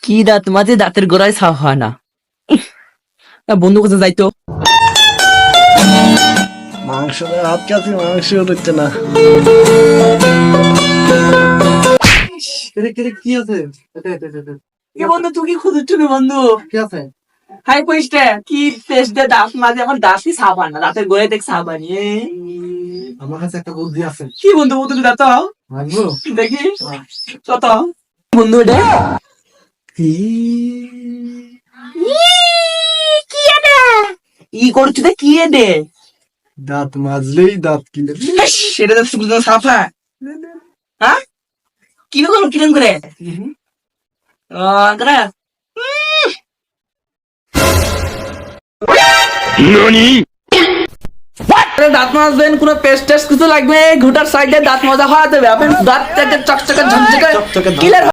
কি দাঁত মাঝে দাঁতের গোড়ায় ছাপ হয় না। বন্ধু কোথায় যাইতো? মাংস হাত কাছে মাংস হচ্ছে না। কি আছে? কি বন্ধু তুই কি খুঁজছ বন্ধু? কি আছে? হাই পয়সা কি পেস্ট দে দাঁত মাঝে আমার দাঁতই ছাপ হয় না, দাঁতের গোড়ায় দেখ ছাপ হয়। আমার কাছে একটা বুদ্ধি আছে। কি বন্ধু বন্ধু দাঁত মানবো? দেখি কত বন্ধু এটা কি ই করছো রে? কি রে দাঁত মাজলেই দাঁত কিনে সেটা তো সাফা। হ্যাঁ কি করলো কিরম করে দাঁত মাজবেন, কোনো পেস্ট টেস্ট কিছু লাগবে? ঘুটার সাইডে দাঁত মাজা হওয়া যাবে, আপনার দাঁত চকচকে ঝকঝকে চকচকে ক্লিয়ার